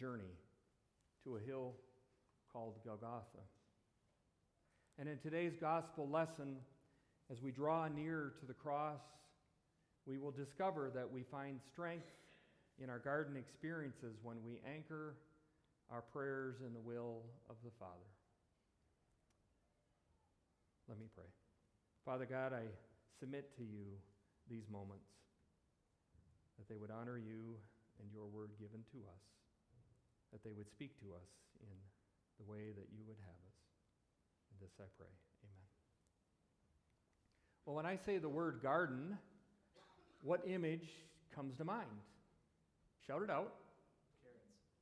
journey to a hill called Golgotha. And in today's gospel lesson, as we draw near to the cross, we will discover that we find strength in our garden experiences when we anchor our prayers in the will of the Father. Let me pray. Father God, I submit to you these moments, that they would honor you and your word given to us, that they would speak to us in the way that you would have us. And this I pray. Amen. Well, when I say the word garden, what image comes to mind? Shout it out.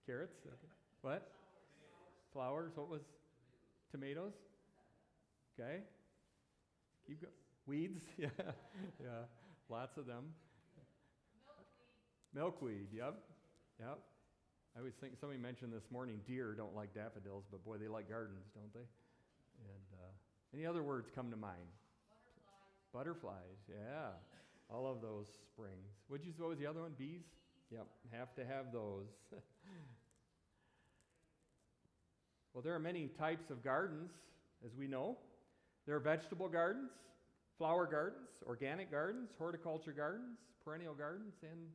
Carrots. Carrots? What? Flowers. What was? Tomatoes? Okay. Keep going. Weeds? Yeah. Yeah. Lots of them. Milkweed. Yep. I always think, somebody mentioned this morning, deer don't like daffodils, but boy, they like gardens, don't they? And any other words come to mind? Butterflies, yeah. All of those springs. What was the other one? Bees? Yep, have to have those. Well, there are many types of gardens, as we know. There are vegetable gardens, flower gardens, organic gardens, horticulture gardens, perennial gardens, and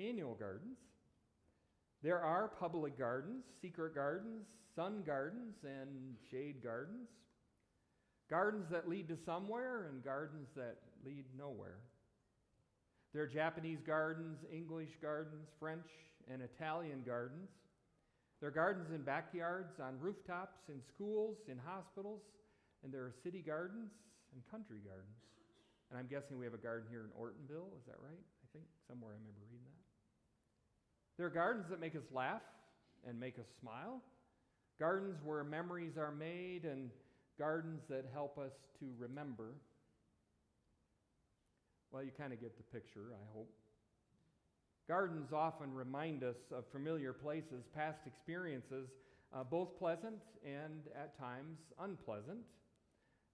annual gardens. There are public gardens, secret gardens, sun gardens, and shade gardens. Gardens that lead to somewhere and gardens that lead nowhere. There are Japanese gardens, English gardens, French and Italian gardens. There are gardens in backyards, on rooftops, in schools, in hospitals, and there are city gardens and country gardens. And I'm guessing we have a garden here in Ortonville, is that right? I think somewhere I remember reading that. There are gardens that make us laugh and make us smile, gardens where memories are made, and gardens that help us to remember. Well, you kind of get the picture, I hope. Gardens often remind us of familiar places, past experiences, both pleasant and at times unpleasant.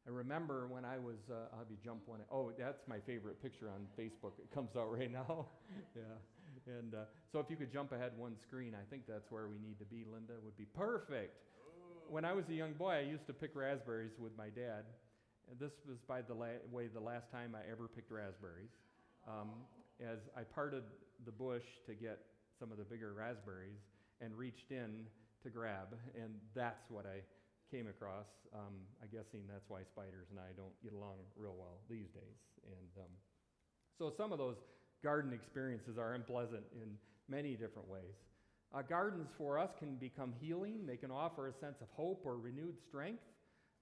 I remember when I was, I'll have you jump one. Oh, that's my favorite picture on Facebook. It comes out right now. Yeah. And so if you could jump ahead one screen, I think that's where we need to be, Linda, would be perfect. When I was a young boy, I used to pick raspberries with my dad. And this was, by the way, the last time I ever picked raspberries. As I parted the bush to get some of the bigger raspberries and reached in to grab, and that's what I came across. I'm guessing that's why spiders and I don't get along real well these days. And so some of those garden experiences are unpleasant in many different ways. Gardens for us can become healing. They can offer a sense of hope or renewed strength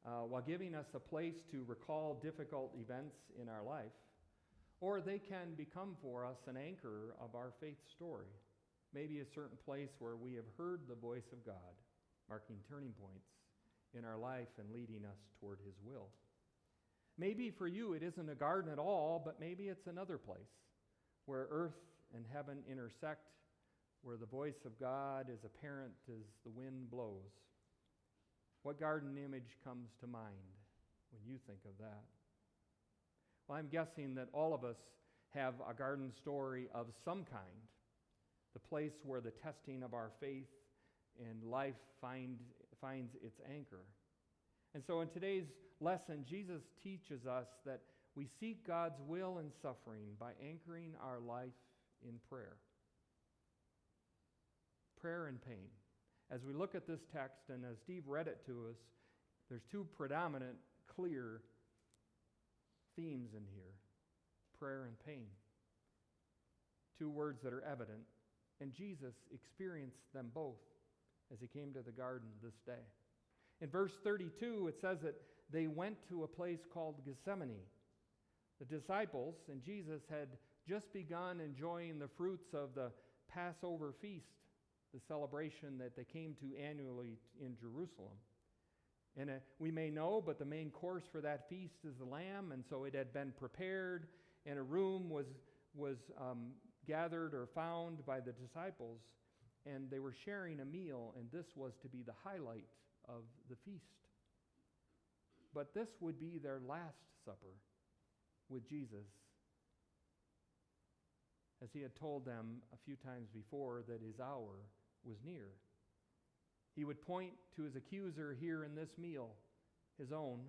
while giving us a place to recall difficult events in our life. Or they can become for us an anchor of our faith story, maybe a certain place where we have heard the voice of God, marking turning points in our life and leading us toward His will. Maybe for you it isn't a garden at all, but maybe it's another place where earth and heaven intersect, where the voice of God is apparent as the wind blows. What garden image comes to mind when you think of that? Well, I'm guessing that all of us have a garden story of some kind, the place where the testing of our faith and life finds its anchor. And so in today's lesson, Jesus teaches us that we seek God's will in suffering by anchoring our life in prayer. Prayer and pain. As we look at this text, and as Steve read it to us, there's two predominant, clear themes in here: prayer and pain. Two words that are evident, and Jesus experienced them both as He came to the garden this day. In verse 32, it says that they went to a place called Gethsemane. The disciples and Jesus had just begun enjoying the fruits of the Passover feast, the celebration that they came to annually in Jerusalem. And we may know, but the main course for that feast is the lamb, and so it had been prepared, and a room was gathered or found by the disciples, and they were sharing a meal, and this was to be the highlight of the feast. But this would be their last supper with Jesus, as He had told them a few times before that His hour was near, He would point to his accuser here in this meal, his own,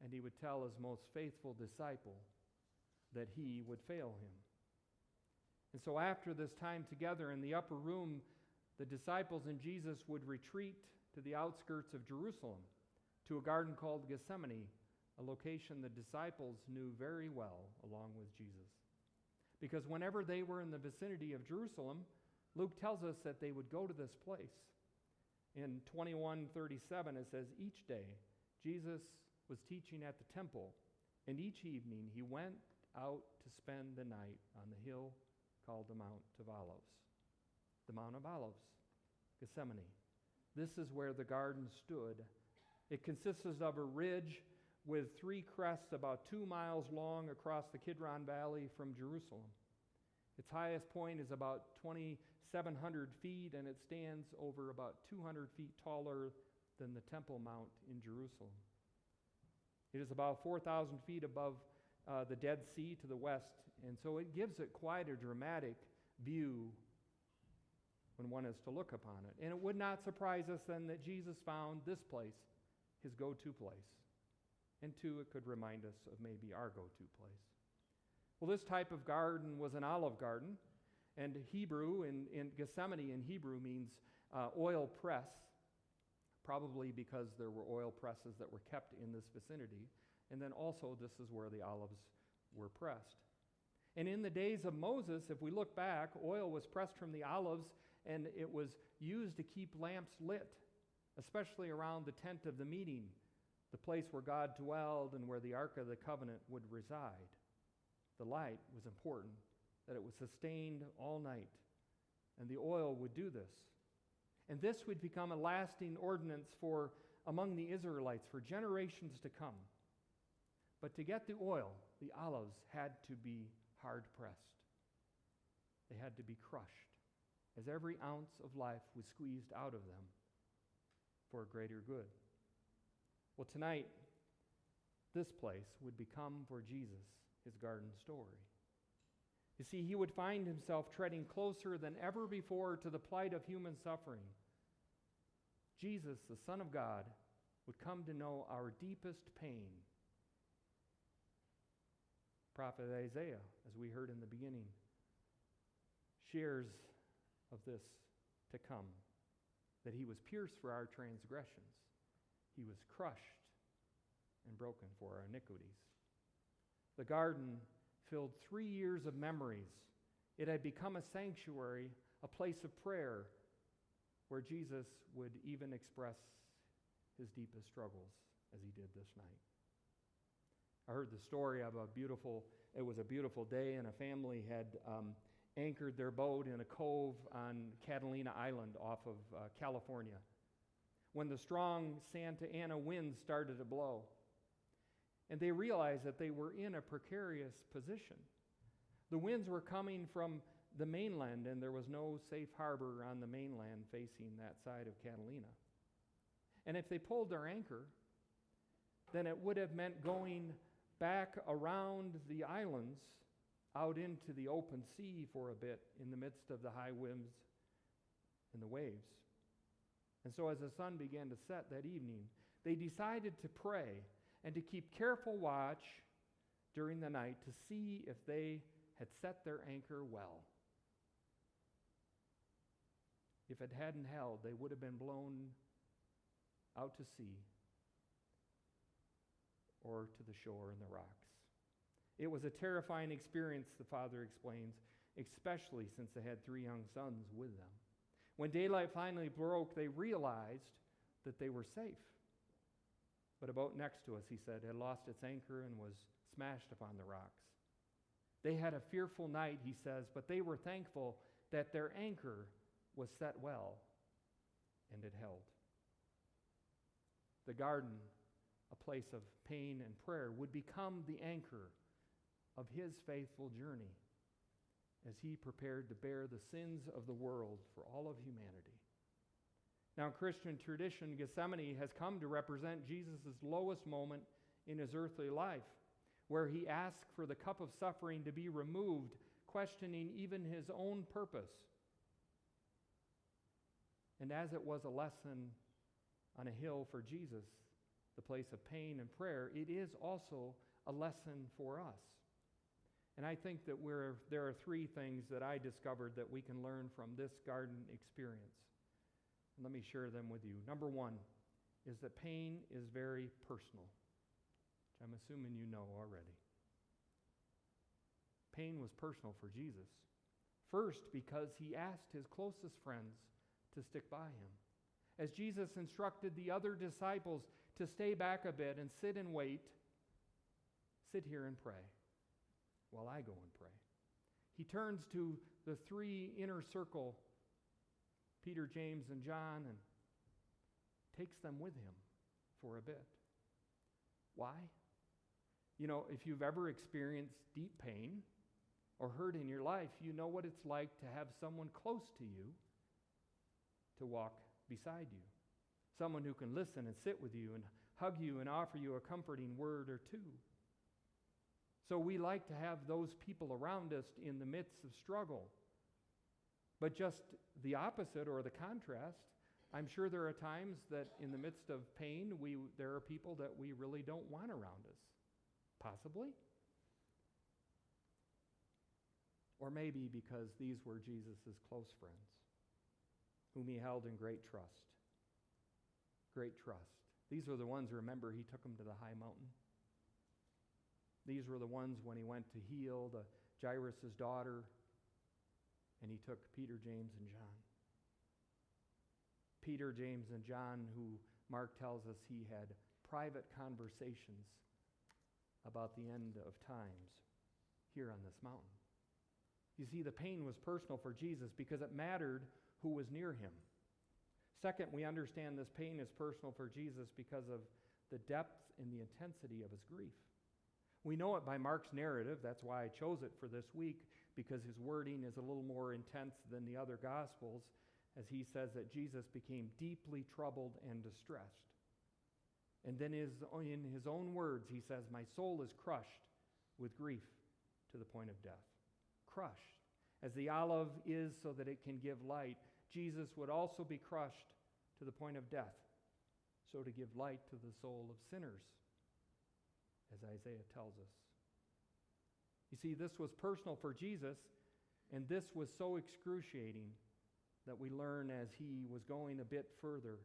and he would tell his most faithful disciple that he would fail him. And so after this time together in the upper room, the disciples and Jesus would retreat to the outskirts of Jerusalem, to a garden called Gethsemane, a location the disciples knew very well along with Jesus. Because whenever they were in the vicinity of Jerusalem, Luke tells us that they would go to this place. In 21:37 it says, each day Jesus was teaching at the temple, and each evening he went out to spend the night on the hill called the Mount of Olives. The Mount of Olives, Gethsemane. This is where the garden stood. It consisted of a ridge with 3 crests about 2 miles long across the Kidron Valley from Jerusalem. Its highest point is about 2,700 feet, and it stands over about 200 feet taller than the Temple Mount in Jerusalem. It is about 4,000 feet above the Dead Sea to the west, and so it gives it quite a dramatic view when one is to look upon it. And it would not surprise us then that Jesus found this place his go-to place. And two, it could remind us of maybe our go-to place. Well, this type of garden was an olive garden, and Hebrew, in Gethsemane in Hebrew means oil press, probably because there were oil presses that were kept in this vicinity. And then also this is where the olives were pressed. And in the days of Moses, if we look back, oil was pressed from the olives, and it was used to keep lamps lit, especially around the tent of the meeting, the place where God dwelled and where the Ark of the Covenant would reside. The light was important, that it was sustained all night, and the oil would do this. And this would become a lasting ordinance for among the Israelites for generations to come. But to get the oil, the olives had to be hard pressed. They had to be crushed, as every ounce of life was squeezed out of them for a greater good. Well, tonight, this place would become for Jesus his garden story. You see, he would find himself treading closer than ever before to the plight of human suffering. Jesus, the Son of God, would come to know our deepest pain. Prophet Isaiah, as we heard in the beginning, shares of this to come, that he was pierced for our transgressions. He was crushed and broken for our iniquities. The garden filled 3 years of memories. It had become a sanctuary, a place of prayer, where Jesus would even express his deepest struggles as he did this night. I heard the story of it was a beautiful day, and a family had anchored their boat in a cove on Catalina Island off of California, when the strong Santa Ana winds started to blow. And they realized that they were in a precarious position. The winds were coming from the mainland, and there was no safe harbor on the mainland facing that side of Catalina. And if they pulled their anchor, then it would have meant going back around the islands out into the open sea for a bit in the midst of the high winds and the waves. And so as the sun began to set that evening, they decided to pray and to keep careful watch during the night to see if they had set their anchor well. If it hadn't held, they would have been blown out to sea or to the shore in the rocks. It was a terrifying experience, the father explains, especially since they had 3 young sons with them. When daylight finally broke, they realized that they were safe. But a boat next to us, he said, had lost its anchor and was smashed upon the rocks. They had a fearful night, he says, but they were thankful that their anchor was set well, and it held. The garden, a place of pain and prayer, would become the anchor of his faithful journey as he prepared to bear the sins of the world for all of humanity. Now, in Christian tradition, Gethsemane has come to represent Jesus' lowest moment in his earthly life, where he asked for the cup of suffering to be removed, questioning even his own purpose. And as it was a lesson on a hill for Jesus, the place of pain and prayer, it is also a lesson for us. And I think that there are three things that I discovered that we can learn from this garden experience. And let me share them with you. Number one is that pain is very personal, which I'm assuming you know already. Pain was personal for Jesus. First, because he asked his closest friends to stick by him. As Jesus instructed the other disciples to stay back a bit and sit and wait, sit here and pray while I go and pray. He turns to the three inner circle, Peter, James, and John, and takes them with him for a bit. Why? You know, if you've ever experienced deep pain or hurt in your life, you know what it's like to have someone close to you to walk beside you. Someone who can listen and sit with you and hug you and offer you a comforting word or two. So we like to have those people around us in the midst of struggle. But just the opposite or the contrast, I'm sure there are times that in the midst of pain, there are people that we really don't want around us. Possibly. Or maybe because these were Jesus' close friends, whom he held in great trust. Great trust. These are the ones, remember, he took them to the high mountain. These were the ones when he went to heal Jairus' daughter, and he took Peter, James, and John. Peter, James, and John, who Mark tells us he had private conversations about the end of times here on this mountain. You see, the pain was personal for Jesus because it mattered who was near him. Second, we understand this pain is personal for Jesus because of the depth and the intensity of his grief. We know it by Mark's narrative. That's why I chose it for this week, because his wording is a little more intense than the other Gospels, as he says that Jesus became deeply troubled and distressed. And then in his own words, he says, "My soul is crushed with grief to the point of death." Crushed. As the olive is so that it can give light, Jesus would also be crushed to the point of death, so to give light to the soul of sinners, as Isaiah tells us. You see, this was personal for Jesus, and this was so excruciating that we learn as he was going a bit further,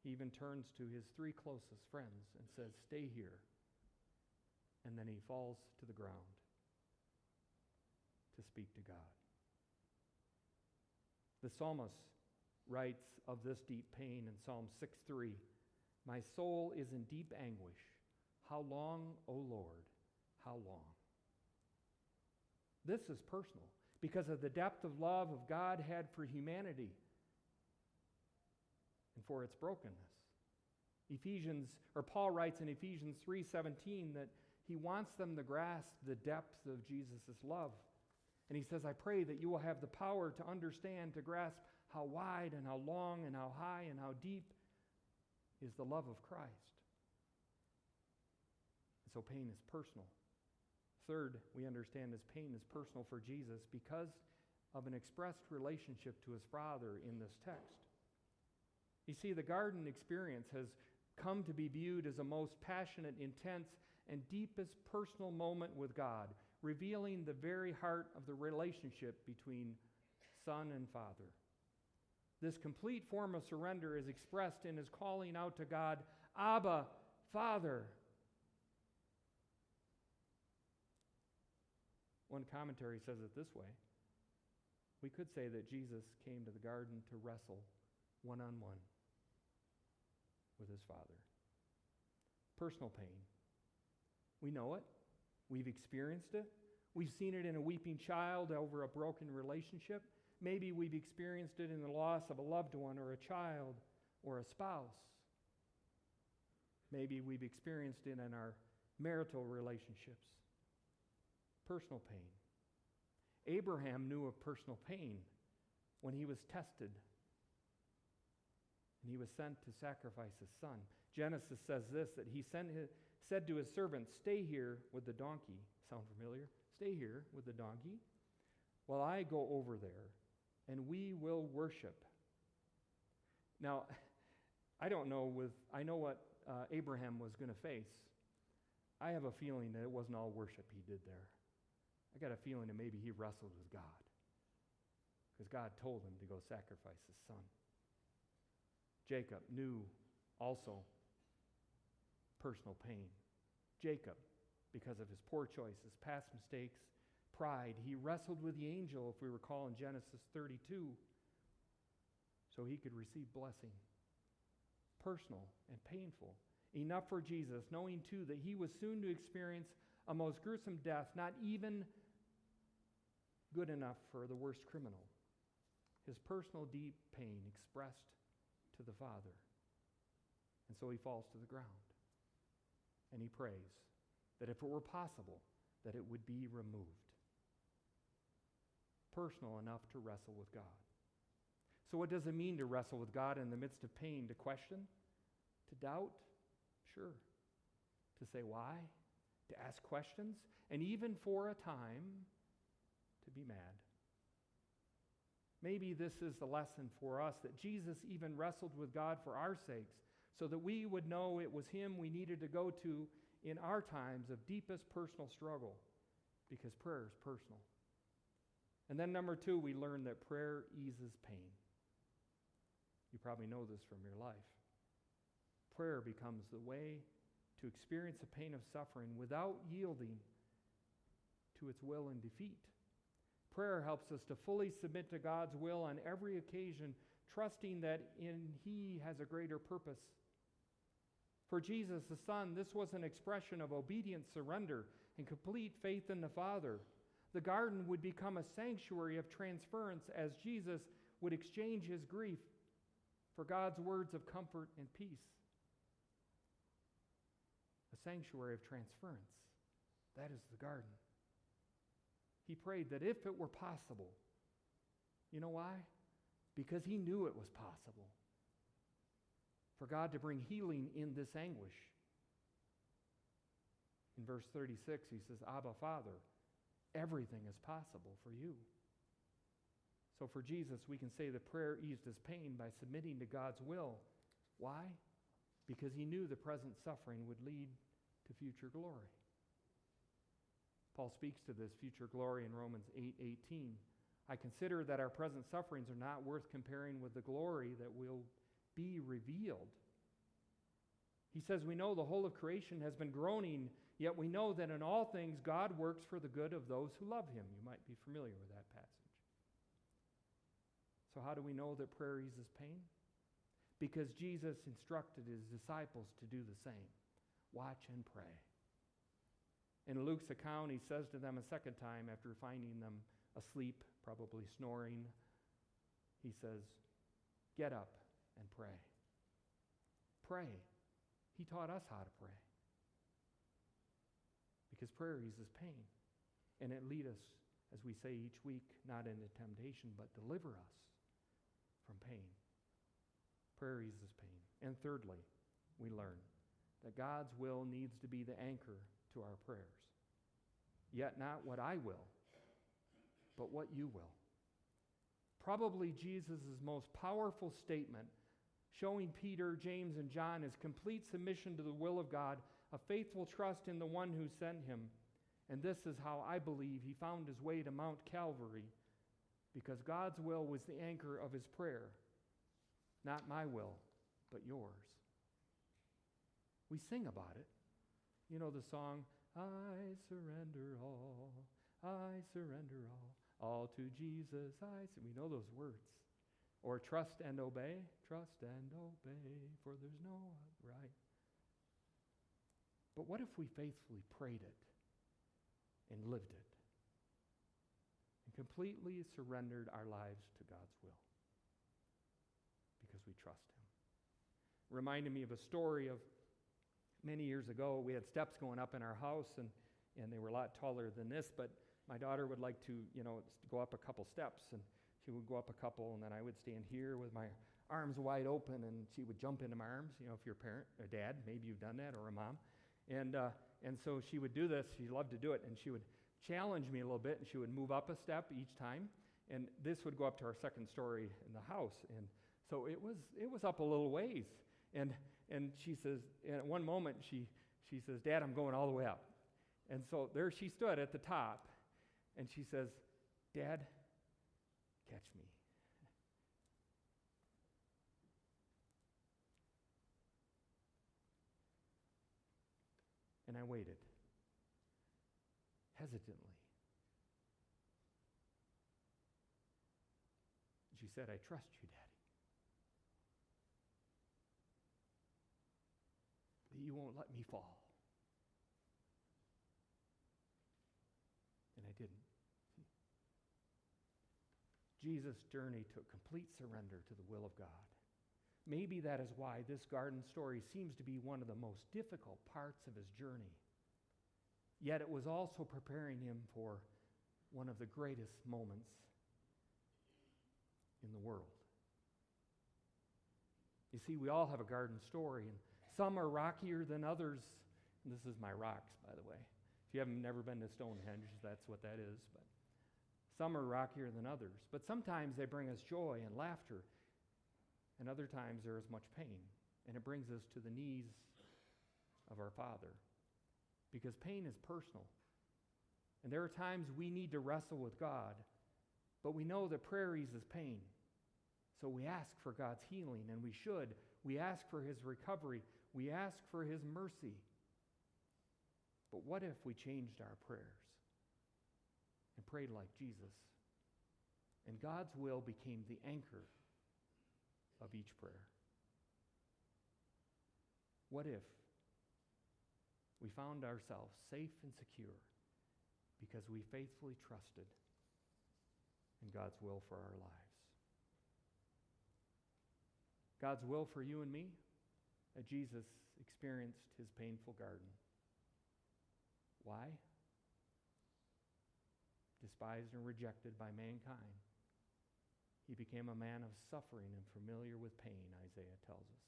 he even turns to his three closest friends and says, "Stay here." And then he falls to the ground to speak to God. The psalmist writes of this deep pain in Psalm 6:3, "My soul is in deep anguish. How long, O Lord, how long?" This is personal because of the depth of love of God had for humanity and for its brokenness. Paul writes in Ephesians 3:17 that he wants them to grasp the depth of Jesus' love. And he says, "I pray that you will have the power to understand, to grasp how wide and how long and how high and how deep is the love of Christ." And so pain is personal. Third, we understand this pain is personal for Jesus because of an expressed relationship to his Father in this text. You see, the garden experience has come to be viewed as a most passionate, intense, and deepest personal moment with God, revealing the very heart of the relationship between Son and Father. This complete form of surrender is expressed in his calling out to God, "Abba, Father." One commentary says it this way. We could say that Jesus came to the garden to wrestle one-on-one with his Father. Personal pain. We know it. We've experienced it. We've seen it in a weeping child over a broken relationship. Maybe we've experienced it in the loss of a loved one or a child or a spouse. Maybe we've experienced it in our marital relationships. Personal pain. Abraham knew of personal pain when he was tested and he was sent to sacrifice his son. Genesis says this, that he said to his servant, "Stay here with the donkey." Sound familiar? "Stay here with the donkey while I go over there, and we will worship Now, I know what Abraham was going to face. I have a feeling that it wasn't all worship he did there. I got a feeling that maybe he wrestled with God, because God told him to go sacrifice his son. Jacob knew also personal pain. Jacob, because of his poor choices, past mistakes, pride, he wrestled with the angel, if we recall in Genesis 32, so he could receive blessing. Personal and painful. Enough for Jesus, knowing too that he was soon to experience a most gruesome death, not even good enough for the worst criminal. His personal deep pain expressed to the Father. And so he falls to the ground. And he prays that if it were possible, that it would be removed. Personal enough to wrestle with God. So what does it mean to wrestle with God in the midst of pain? To question? To doubt? Sure. To say why? To ask questions? And even for a time, to be mad. Maybe this is the lesson for us, that Jesus even wrestled with God for our sakes, so that we would know it was him we needed to go to in our times of deepest personal struggle, because prayer is personal. And then number 2, we learn that prayer eases pain. You probably know this from your life. Prayer becomes the way to experience the pain of suffering without yielding to its will and defeat. Prayer helps us to fully submit to God's will on every occasion, trusting that he has a greater purpose. For Jesus, the Son, this was an expression of obedient surrender and complete faith in the Father. The garden would become a sanctuary of transference as Jesus would exchange his grief for God's words of comfort and peace. A sanctuary of transference. That is the garden. He prayed that if it were possible, you know why? Because he knew it was possible for God to bring healing in this anguish. In verse 36, he says, Abba, Father, everything is possible for you. So for Jesus, we can say that prayer eased his pain by submitting to God's will. Why? Because he knew the present suffering would lead to future glory. Paul speaks to this future glory in Romans 8:18. I consider that our present sufferings are not worth comparing with the glory that will be revealed. He says, we know the whole of creation has been groaning, yet we know that in all things God works for the good of those who love him. You might be familiar with that passage. So how do we know that prayer eases pain? Because Jesus instructed his disciples to do the same. Watch and pray. In Luke's account, he says to them a second time after finding them asleep, probably snoring, he says, get up and pray. Pray. He taught us how to pray. Because prayer eases pain. And it leads us, as we say each week, not into temptation, but deliver us from pain. Prayer eases pain. And thirdly, we learn that God's will needs to be the anchor to our prayers. Yet not what I will, but what you will. Probably Jesus' most powerful statement, showing Peter, James, and John his complete submission to the will of God, a faithful trust in the one who sent him. And this is how I believe he found his way to Mount Calvary, because God's will was the anchor of his prayer. Not my will, but yours. We sing about it. You know the song, I surrender all, I surrender all to Jesus we know those words. Or trust and obey, for there's no right. But what if we faithfully prayed it and lived it and completely surrendered our lives to God's will because we trust him? Reminded me of a story of many years ago. We had steps going up in our house, and they were a lot taller than this, but my daughter would like to, go up a couple steps, and she would go up a couple, and then I would stand here with my arms wide open, and she would jump into my arms. If you're a parent, a dad, maybe you've done that, or a mom. And so she would do this. She loved to do it, and she would challenge me a little bit, and she would move up a step each time, and this would go up to our second story in the house. And So it was up a little ways. And she says, and at one moment she says, Dad, I'm going all the way up. And so there she stood at the top, and she says, Dad, catch me. And I waited, hesitantly. She said, I trust you, Daddy. That you won't let me fall. And I didn't. Jesus' journey took complete surrender to the will of God. Maybe that is why this garden story seems to be one of the most difficult parts of his journey. Yet it was also preparing him for one of the greatest moments in the world. You see, we all have a garden story, and some are rockier than others. And this is my rocks, by the way. If you haven't never been to Stonehenge, that's what that is. But some are rockier than others. But sometimes they bring us joy and laughter, and other times there is much pain. And it brings us to the knees of our Father, because pain is personal. And there are times we need to wrestle with God, but we know that prayer eases pain. So we ask for God's healing, and we should. We ask for his recovery. We ask for his mercy. But what if we changed our prayers and prayed like Jesus, and God's will became the anchor of each prayer? What if we found ourselves safe and secure because we faithfully trusted in God's will for our lives? God's will for you and me, that Jesus experienced his painful garden. Why? Despised and rejected by mankind, he became a man of suffering and familiar with pain, Isaiah tells us.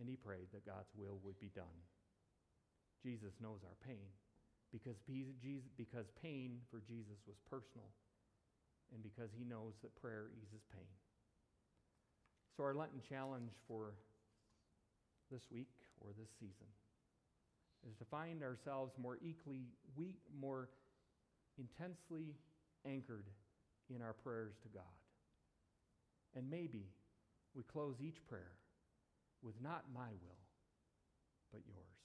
And he prayed that God's will would be done. Jesus knows our pain, because pain for Jesus was personal, and because he knows that prayer eases pain. So our Lenten challenge for this week or this season is to find ourselves more intensely anchored in our prayers to God. And maybe we close each prayer with not my will, but yours.